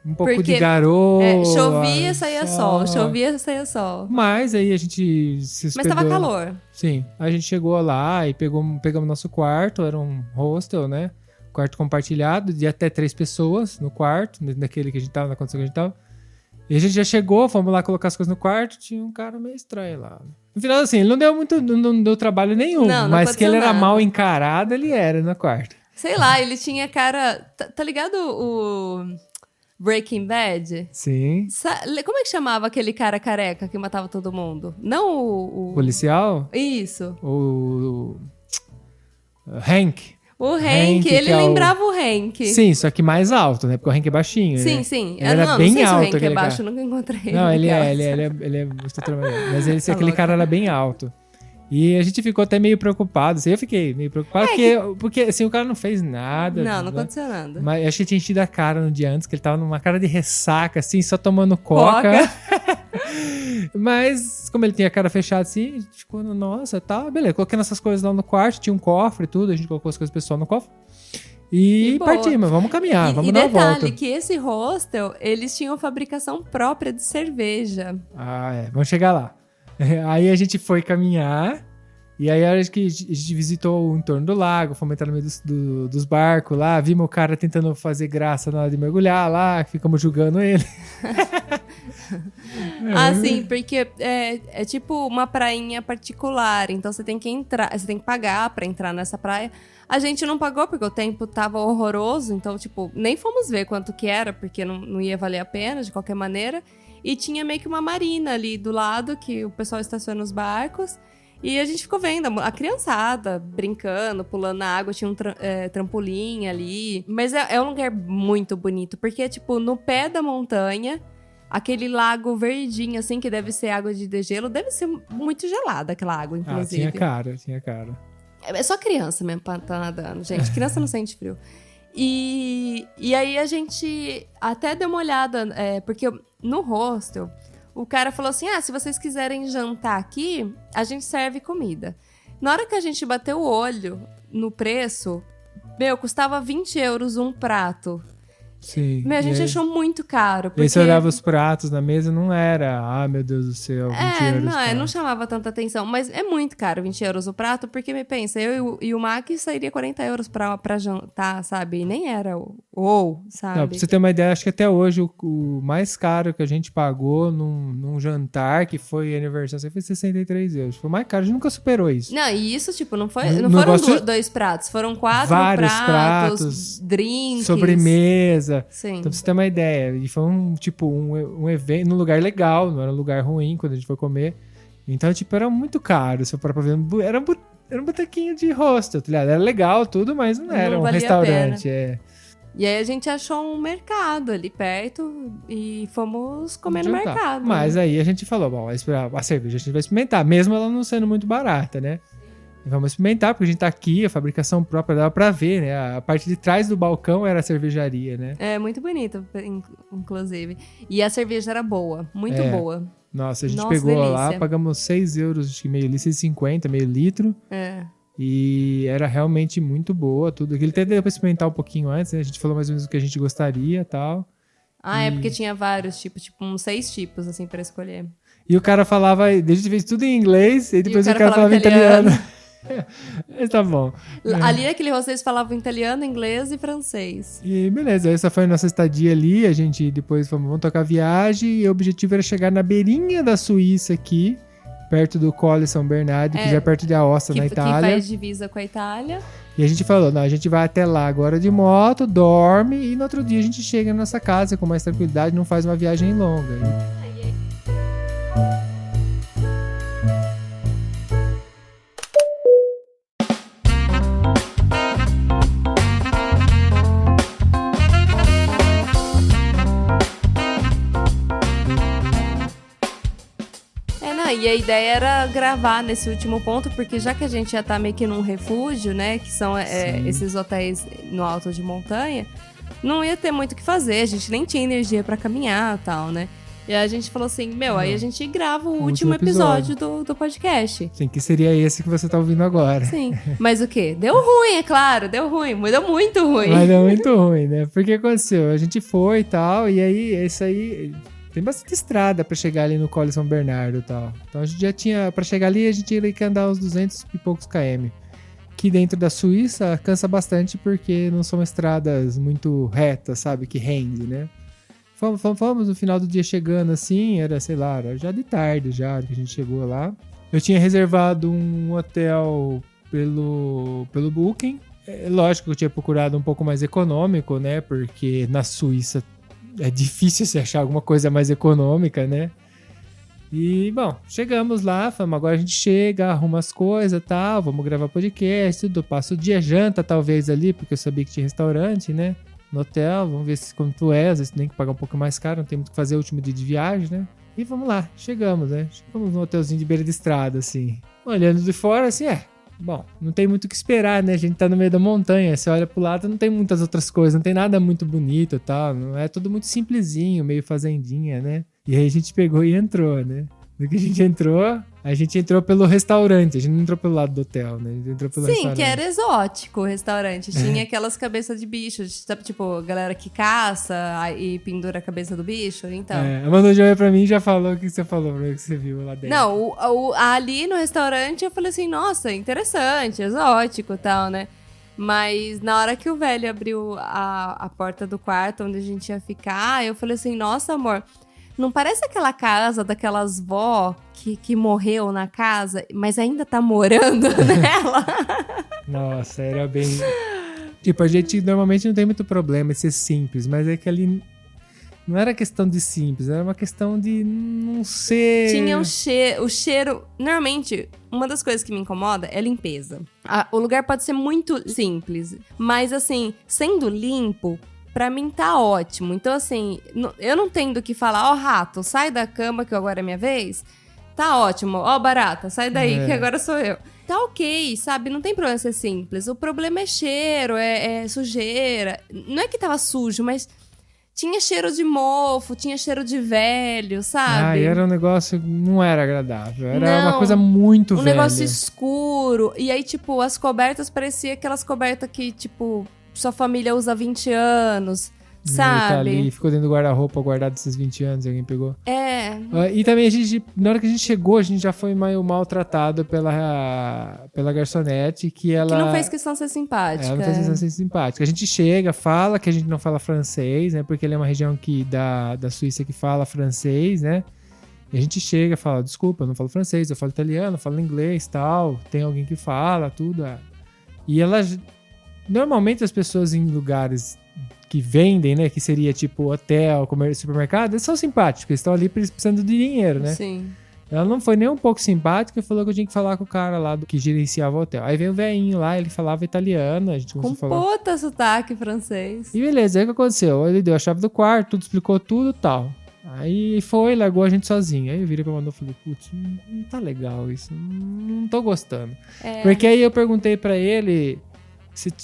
um pouco de garoa. Chovia, saía sol. Chovia, saía sol. Mas aí a gente se hospedou. Mas tava calor. Sim. A gente chegou lá e pegamos nosso quarto. Era um hostel, né? Quarto compartilhado de até 3 pessoas no quarto. Naquele que a gente tava, na condição que a gente tava. E a gente já chegou, fomos lá colocar as coisas no quarto. Tinha um cara meio estranho lá. No final, assim, ele não deu trabalho nenhum. Não mas que ele era nada. mal encarado, ele era no quarto. Sei lá, ele tinha cara... Tá ligado o Breaking Bad? Sim. Como é que chamava aquele cara careca que matava todo mundo? Não o... Policial? Isso. O Hank. O Hank, ele lembrava o Hank. Sim, só que mais alto, né? Porque o Hank é baixinho. Sim, né? sim. Ele era bem não sei alto. Se o Hank aquele é baixo, cara. eu nunca encontrei. Não, ele é. Mas aquele cara era bem alto. E a gente ficou até meio preocupado. Assim, eu fiquei meio preocupado, porque assim, o cara não fez nada. Não aconteceu nada. Mas acho que tinha enchido a cara no dia antes, que ele tava numa cara de ressaca, assim, só tomando coca. Mas, como ele tinha a cara fechada assim, a gente ficou, nossa, tá, beleza. Coloquei nossas coisas lá no quarto, tinha um cofre e tudo, a gente colocou as coisas pessoal no cofre. E partimos, vamos caminhar, vamos dar uma volta. E detalhe, que esse hostel, eles tinham fabricação própria de cerveja. Vamos chegar lá. Aí a gente foi caminhar, e aí a gente visitou o entorno do lago, fomos entrar no meio dos barcos lá, vimos o cara tentando fazer graça na hora de mergulhar lá, ficamos julgando ele. Sim, porque é tipo uma prainha particular, então você tem que entrar, você tem que pagar pra entrar nessa praia. A gente não pagou porque o tempo tava horroroso, então, tipo, nem fomos ver quanto que era, porque não ia valer a pena de qualquer maneira. E tinha meio que uma marina ali do lado, que o pessoal estaciona os barcos. E a gente ficou vendo a criançada brincando, pulando na água. Tinha um trampolim ali. Mas é um lugar muito bonito, porque, tipo, no pé da montanha, aquele lago verdinho, assim, que deve ser água de degelo. Deve ser muito gelada aquela água, inclusive. Tinha cara. É só criança mesmo pra estar nadando, gente. Criança não sente frio. E aí a gente até deu uma olhada, porque no hostel, o cara falou assim, se vocês quiserem jantar aqui, a gente serve comida. Na hora que a gente bateu o olho no preço, custava 20 € um prato. Sim. Meu, a E gente aí- achou muito caro. E aí Porque... você olhava os pratos na mesa, não era, meu Deus do céu, 20 euros. Não chamava tanta atenção, mas é muito caro, 20 euros o prato, porque me pensa, eu e o Mac sairia 40 euros pra jantar, sabe? E nem era sabe? Não, pra você ter uma ideia, acho que até hoje o mais caro que a gente pagou num jantar, que foi aniversário, foi 63 euros. Foi o mais caro, a gente nunca superou isso. Não, e isso, tipo, não No foram negócio- 2 pratos, foram 4 Vários pratos, drinks. Sobremesa. Sim. Então, pra você ter uma ideia. E foi um evento num lugar legal, não era um lugar ruim quando a gente foi comer. Então, tipo, era muito caro. Se eu parar pra ver, era um botequinho de hostel, tá ligado? Era legal tudo, mas não era Não um valia a restaurante. É. E aí a gente achou um mercado ali perto e fomos comer no Jantar. mercado. Mas aí a gente falou, bom, a cerveja a gente vai experimentar, mesmo ela não sendo muito barata, né? E vamos experimentar, porque a gente tá aqui, a fabricação própria dava pra ver, né? A parte de trás do balcão era a cervejaria, né? É muito bonito, inclusive. E a cerveja era boa, muito É. boa. Nossa, a gente Nossa, pegou lá, delícia. pagamos 6 euros, acho que meio litro, 6,50, meio litro. É. E era realmente muito boa, tudo. Ele até deu pra experimentar um pouquinho antes, né? A gente falou mais ou menos o que a gente gostaria e tal. É porque tinha vários tipos, tipo uns 6 tipos, assim, pra escolher. E o cara falava, a gente fez tudo em inglês, e depois E o cara falava italiano. Mas tá bom. Ali naquele rosto eles falavam italiano, inglês e francês. E beleza, essa foi a nossa estadia ali. A gente depois vamos tocar a viagem. E o objetivo era chegar na beirinha da Suíça aqui, perto do Colle São Bernardo, que já é perto de Aosta, na Que Itália. faz divisa com a Itália. E a gente falou, não, a gente vai até lá agora de moto, dorme, e no outro dia a gente chega na nossa casa com mais tranquilidade, não faz uma viagem longa. E a ideia era gravar nesse último ponto, porque já que a gente já tá meio que num refúgio, né, que são esses hotéis no alto de montanha, não ia ter muito o que fazer, a gente nem tinha energia pra caminhar e tal, né? E aí a gente falou assim, aí a gente grava o último episódio do podcast. Sim, que seria esse que você tá ouvindo agora. Sim, mas o quê? Deu ruim, é claro, deu muito ruim. Mas deu muito ruim, né? Porque aconteceu, a gente foi e tal, e aí, isso aí... Tem bastante estrada pra chegar ali no Colle São Bernardo e tal. Então a gente já tinha... Pra chegar ali, a gente tinha que andar uns 200 e poucos km. Que dentro da Suíça cansa bastante porque não são estradas muito retas, sabe? Que rende, né? Fomos no final do dia chegando assim, era, sei lá, era já de tarde já que a gente chegou lá. Eu tinha reservado um hotel pelo Booking. É lógico que eu tinha procurado um pouco mais econômico, né? Porque na Suíça é difícil você achar alguma coisa mais econômica, né? E, bom, chegamos lá, falamos, agora a gente chega, arruma as coisas e tal, vamos gravar podcast, tudo. Passa o dia, janta talvez ali, porque eu sabia que tinha restaurante, né? No hotel, vamos ver se quanto é, às vezes tem que pagar um pouco mais caro, não tem muito o que fazer, o último dia de viagem, né? E vamos lá, chegamos, né? Chegamos num hotelzinho de beira de estrada, assim. Olhando de fora, assim, bom, não tem muito o que esperar, né? A gente tá no meio da montanha, você olha pro lado, não tem muitas outras coisas, não tem nada muito bonito e tal, não é tudo muito simplesinho, meio fazendinha, né? E aí a gente pegou e entrou, né? No que a gente entrou pelo restaurante, a gente não entrou pelo lado do hotel, né? A gente entrou pelo restaurante. Sim, que era exótico o restaurante. Tinha aquelas cabeças de bicho, sabe? Tipo, galera que caça e pendura a cabeça do bicho, então. A Manu já veio pra mim e já falou o que você falou pra mim, que você viu lá dentro. Não, ali no restaurante eu falei assim, nossa, interessante, exótico e tal, né? Mas na hora que o velho abriu a porta do quarto onde a gente ia ficar, eu falei assim, nossa, amor, não parece aquela casa daquelas vó que morreu na casa, mas ainda tá morando nela? Nossa, era bem... Tipo, a gente normalmente não tem muito problema em ser simples, mas é que ali não era questão de simples, era uma questão de não ser... Tinha o cheiro... Normalmente, uma das coisas que me incomoda é limpeza. O lugar pode ser muito simples, mas assim, sendo limpo... Pra mim tá ótimo. Então, assim, eu não tenho do que falar, rato, sai da cama que agora é minha vez. Tá ótimo. Barata, sai daí que agora sou eu. Tá ok, sabe? Não tem problema ser simples. O problema é cheiro, é sujeira. Não é que tava sujo, mas tinha cheiro de mofo, tinha cheiro de velho, sabe? Era um negócio, não era agradável. Era Não, uma coisa muito velha. Um negócio escuro. E aí, tipo, as cobertas parecia aquelas cobertas que, tipo... Sua família usa há 20 anos. Sabe? Tá ali, ficou dentro do guarda-roupa guardado esses 20 anos, alguém pegou. É. E também na hora que a gente chegou, a gente já foi meio maltratado pela garçonete, que ela... Que não fez questão de ser simpática. Ela não fez questão de ser simpática. A gente chega, fala que a gente não fala francês, né? Porque ele é uma região da Suíça que fala francês, né? E a gente chega e fala, desculpa, eu não falo francês, eu falo italiano, eu falo inglês, tal. Tem alguém que fala, tudo. E ela... Normalmente as pessoas em lugares que vendem, né? Que seria tipo hotel, comércio, supermercado, eles são simpáticos, eles estão ali precisando de dinheiro, né? Sim. Ela não foi nem um pouco simpática e falou que eu tinha que falar com o cara lá que gerenciava o hotel. Aí veio o velhinho lá, ele falava italiano, a gente começou a falar. Puta sotaque francês. E beleza, aí o que aconteceu? Ele deu a chave do quarto, tudo, explicou tudo e tal. Aí foi, largou a gente sozinho. Aí eu virei pra Manu e falei, putz, não tá legal isso, não tô gostando. Porque aí eu perguntei pra ele,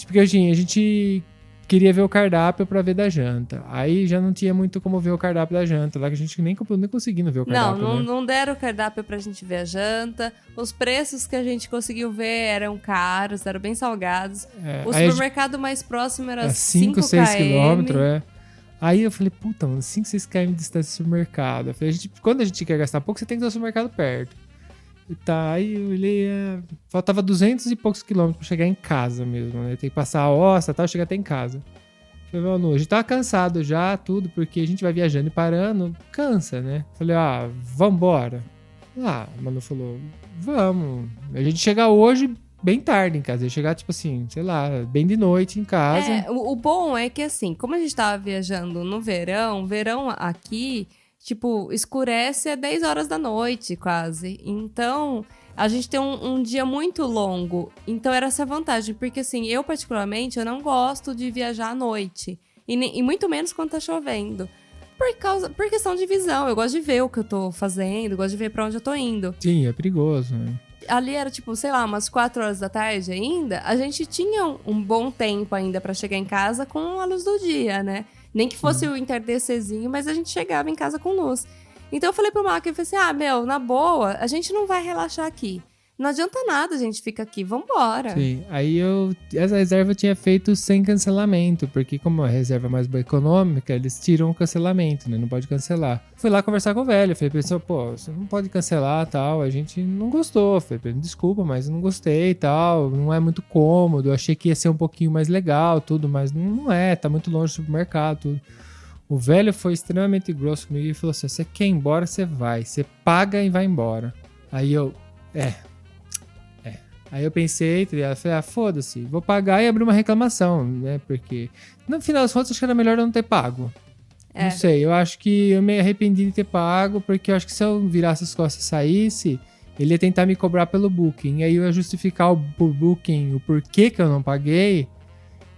porque a gente queria ver o cardápio pra ver da janta. Aí já não tinha muito como ver o cardápio da janta, lá que a gente nem conseguindo ver o cardápio. Não deram o cardápio pra gente ver a janta. Os preços que a gente conseguiu ver eram caros, eram bem salgados. O supermercado mais próximo era 5, 6 km. quilômetros, Aí eu falei, puta, mano, 5, 6 km de distância do supermercado. Eu falei, quando a gente quer gastar pouco, você tem que ter o supermercado perto. E tá, aí eu olhei, faltava 200 e poucos quilômetros pra chegar em casa mesmo, né? Tem que passar a ossa e tal, chegar até em casa. Eu falei, mano, a gente tava cansado já, tudo, porque a gente vai viajando e parando, cansa, né? Eu falei, vambora. A Manu falou, vamos. A gente chega hoje bem tarde em casa, ia chegar, tipo assim, sei lá, bem de noite em casa. O bom é que, assim, como a gente tava viajando no verão aqui... Tipo, escurece às 10 horas da noite, quase. Então, a gente tem um dia muito longo. Então, era essa vantagem. Porque, assim, eu, particularmente, eu não gosto de viajar à noite. E muito menos quando tá chovendo. Por questão de visão. Eu gosto de ver o que eu tô fazendo. Gosto de ver pra onde eu tô indo. Sim, é perigoso, né? Ali era, tipo, sei lá, umas 4 horas da tarde ainda. A gente tinha um bom tempo ainda pra chegar em casa com a luz do dia, né? Nem que fosse o entardecerzinho, mas a gente chegava em casa com luz. Então eu falei pro Marco, eu falei assim, na boa, a gente não vai relaxar aqui. Não adianta nada a gente ficar aqui, vambora. Sim, aí essa reserva eu tinha feito sem cancelamento, porque como a reserva é mais econômica, eles tiram o cancelamento, né? Não pode cancelar. Fui lá conversar com o velho, falei, pessoal, você não pode cancelar e tal, a gente não gostou. Falei, desculpa, mas eu não gostei e tal, não é muito cômodo, achei que ia ser um pouquinho mais legal, tudo, mas não é, tá muito longe do supermercado, tudo. O velho foi extremamente grosso comigo e falou assim, você quer ir embora, você vai, você paga e vai embora. Aí eu, Aí eu pensei, falei, foda-se, vou pagar e abrir uma reclamação, né? Porque, no final das contas, acho que era melhor eu não ter pago. Não sei, eu acho que eu me arrependi de ter pago, porque eu acho que se eu virasse as costas e saísse, ele ia tentar me cobrar pelo Booking. E aí eu ia justificar por Booking o porquê que eu não paguei,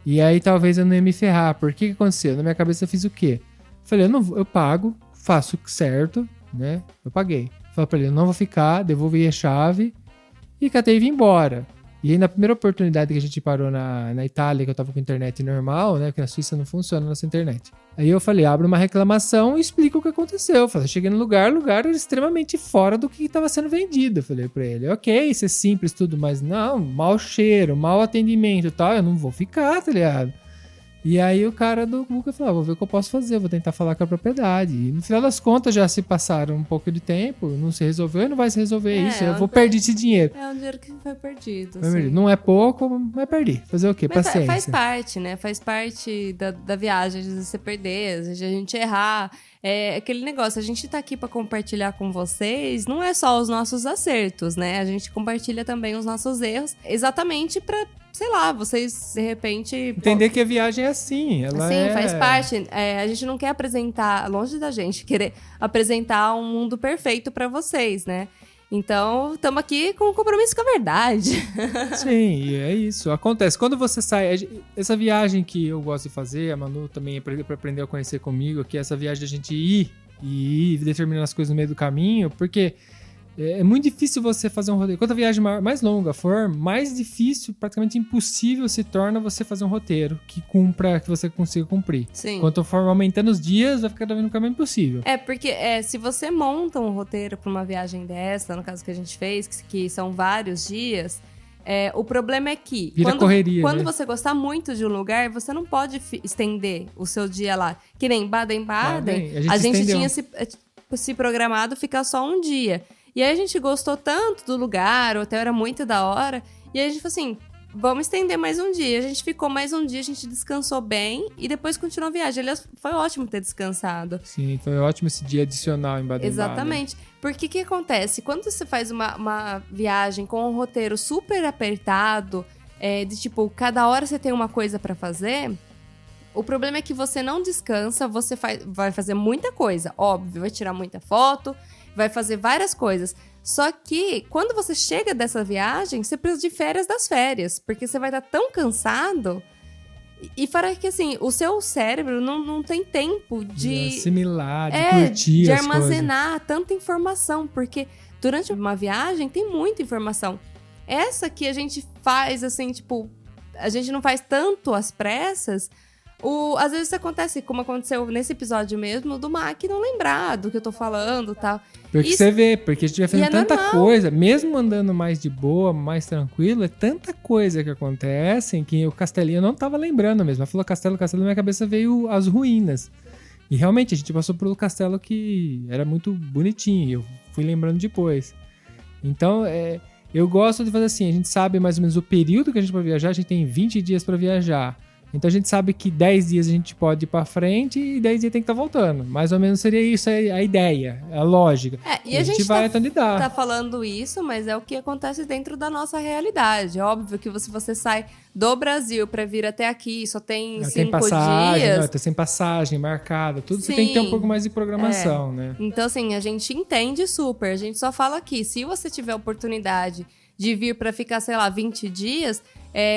e aí talvez eu não ia me ferrar. Por que aconteceu? Na minha cabeça eu fiz o quê? Falei, eu pago, faço certo, né? Eu paguei. Falei pra ele, eu não vou ficar, devolvi a chave, e catei e vim embora. E aí na primeira oportunidade que a gente parou na Itália, que eu tava com internet normal, né? Porque na Suíça não funciona a nossa internet. Aí eu falei, abro uma reclamação e explico o que aconteceu. Eu falei, cheguei no lugar extremamente fora do que estava sendo vendido. Eu falei pra ele, ok, isso é simples tudo, mas não, mau cheiro, mau atendimento e tal, eu não vou ficar, tá ligado? E aí o cara do Google falou, vou ver o que eu posso fazer, vou tentar falar com a propriedade. E no final das contas já se passaram um pouco de tempo, não se resolveu e não vai se resolver isso. Eu vou perder esse dinheiro. É um dinheiro que foi perdido. Não é pouco, mas perdi. Fazer o quê? Mas paciência. Faz parte, né? Faz parte da viagem, às vezes você perder, às vezes a gente errar. É aquele negócio, a gente tá aqui pra compartilhar com vocês, não é só os nossos acertos, né? A gente compartilha também os nossos erros, exatamente pra, sei lá, vocês de repente... Entender que a viagem é assim, faz parte. A gente não quer apresentar, longe da gente, querer apresentar um mundo perfeito pra vocês, né? Então, estamos aqui com um compromisso com a verdade. Sim, é isso. Acontece. Quando você sai... Essa viagem que eu gosto de fazer, a Manu também aprendeu a conhecer comigo, que é essa viagem da gente ir determinando as coisas no meio do caminho, porque é muito difícil você fazer um roteiro. Quanto a viagem mais longa for, mais difícil, praticamente impossível se torna você fazer um roteiro que você consiga cumprir. Sim. Quanto for aumentando os dias, vai ficar cada vez impossível. Porque se você monta um roteiro para uma viagem dessa, no caso que a gente fez, que são vários dias, O problema é que Vira correria, quando né? você gostar muito de um lugar, você não pode estender o seu dia lá. Que nem Baden-Baden, a gente tinha estendeu. se programado ficar só um dia. E aí a gente gostou tanto do lugar, o hotel era muito da hora. E aí a gente falou assim, vamos estender mais um dia. A gente ficou mais um dia, a gente descansou bem e depois continuou a viagem. Aliás, foi ótimo ter descansado. Sim, foi ótimo esse dia adicional em Baden-Baden. Exatamente. Porque o que acontece? Quando você faz uma viagem com um roteiro super apertado, de tipo, cada hora você tem uma coisa pra fazer, o problema é que você não descansa, você vai fazer muita coisa, óbvio, vai tirar muita foto, vai fazer várias coisas. Só que, quando você chega dessa viagem, você precisa de férias das férias, porque você vai estar tão cansado. E fora que, assim, o seu cérebro não tem tempo de assimilar, de curtir de as armazenar tanta informação, porque durante uma viagem tem muita informação. Essa que a gente faz, assim, tipo, a gente não faz tanto às pressas. Às vezes isso acontece, como aconteceu nesse episódio mesmo, do Mac não lembrar do que eu tô falando e tal. Porque você vê, porque a gente vai fazendo tanta normal. coisa, mesmo andando mais de boa, mais tranquilo, é tanta coisa que acontece que o Castelinho não tava lembrando mesmo. Ela falou castelo, na minha cabeça veio as ruínas. E realmente a gente passou por um castelo que era muito bonitinho, eu fui lembrando depois. Então, eu gosto de fazer assim, a gente sabe mais ou menos o período que a gente pode viajar, a gente tem 20 dias para viajar. Então a gente sabe que 10 dias a gente pode ir pra frente e 10 dias tem que estar voltando. Mais ou menos seria isso a ideia, a lógica. E a gente vai tentando lidar. Tá falando isso, mas é o que acontece dentro da nossa realidade. Óbvio que se você sai do Brasil pra vir até aqui, só tem 5 dias. Tá sem passagem marcada, tudo. Sim, você tem que ter um pouco mais de programação, né? Então, assim, a gente entende super. A gente só fala aqui, se você tiver a oportunidade de vir pra ficar, sei lá, 20 dias...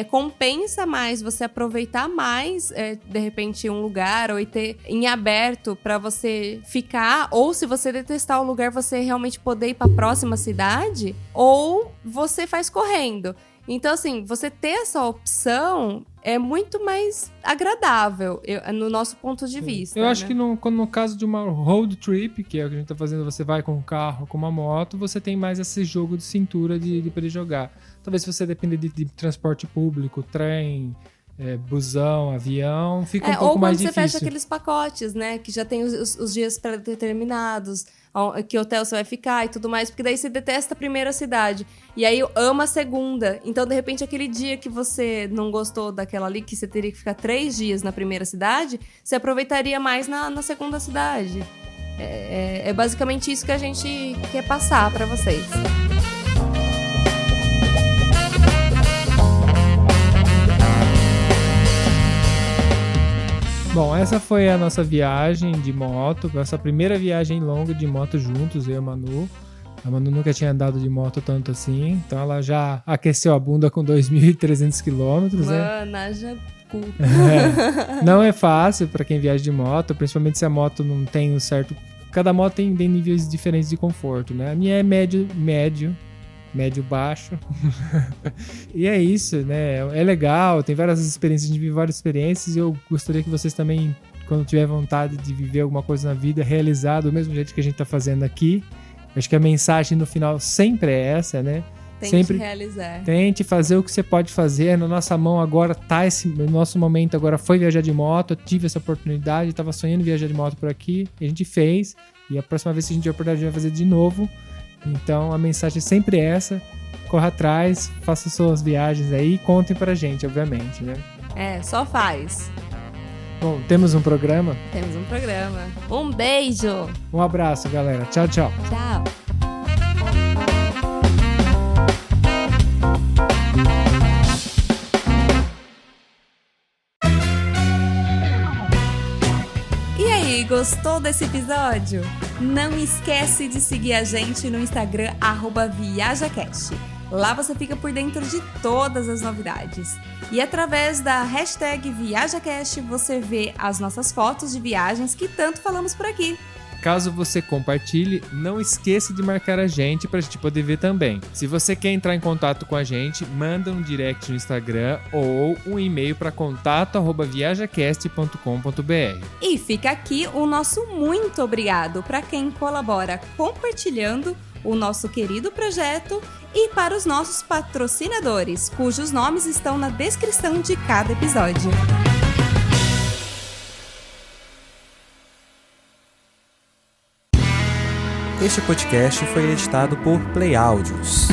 compensa mais você aproveitar mais, de repente, um lugar ou ter em aberto pra você ficar, ou se você detestar o lugar, você realmente poder ir pra próxima cidade, ou você faz correndo. Então, assim, você ter essa opção é muito mais agradável, no nosso ponto de vista. Eu acho que no caso de uma road trip, que é o que a gente tá fazendo, você vai com um carro, com uma moto, você tem mais esse jogo de cintura de poder jogar. Talvez se você depender de transporte público, trem, busão, avião, fica um pouco mais difícil. Ou quando você fecha aqueles pacotes, né? Que já tem os dias pré-determinados, que hotel você vai ficar e tudo mais, porque daí você detesta a primeira cidade. E aí ama a segunda. Então, de repente, aquele dia que você não gostou daquela ali, que você teria que ficar 3 dias na primeira cidade, você aproveitaria mais na segunda cidade. É basicamente isso que a gente quer passar pra vocês. Bom, essa foi a nossa viagem de moto, nossa primeira viagem longa de moto juntos, eu e a Manu. A Manu nunca tinha andado de moto tanto assim, então ela já aqueceu a bunda com 2.300 quilômetros, né? Mano, haja cu. Não é fácil para quem viaja de moto, principalmente se a moto não tem um certo... Cada moto tem níveis diferentes de conforto, né? A minha é médio-baixo. E é isso, né? É legal, tem várias experiências, a gente vive várias experiências e eu gostaria que vocês também, quando tiver vontade de viver alguma coisa na vida, realizar do mesmo jeito que a gente tá fazendo aqui. Acho que a mensagem no final sempre é essa, né? Tente realizar. Tente fazer o que você pode fazer. Na nossa mão agora tá no nosso momento agora foi viajar de moto. Eu tive essa oportunidade, tava sonhando em viajar de moto por aqui. E a gente fez. E a próxima vez que a gente tiver a oportunidade, vai fazer de novo. Então a mensagem sempre é essa. Corra atrás, faça suas viagens aí e contem pra gente, obviamente, né? Só faz. Bom, temos um programa? Temos um programa. Um beijo! Um abraço, galera. Tchau, tchau. Tchau! Gostou desse episódio? Não esquece de seguir a gente no Instagram @viajacast. Lá você fica por dentro de todas as novidades. E através da hashtag ViajaCast você vê as nossas fotos de viagens que tanto falamos por aqui. Caso você compartilhe, não esqueça de marcar a gente pra gente poder ver também. Se você quer entrar em contato com a gente, manda um direct no Instagram ou um e-mail para contato@viajacast.com.br. E fica aqui o nosso muito obrigado para quem colabora compartilhando o nosso querido projeto e para os nossos patrocinadores, cujos nomes estão na descrição de cada episódio. Este podcast foi editado por Play Áudios.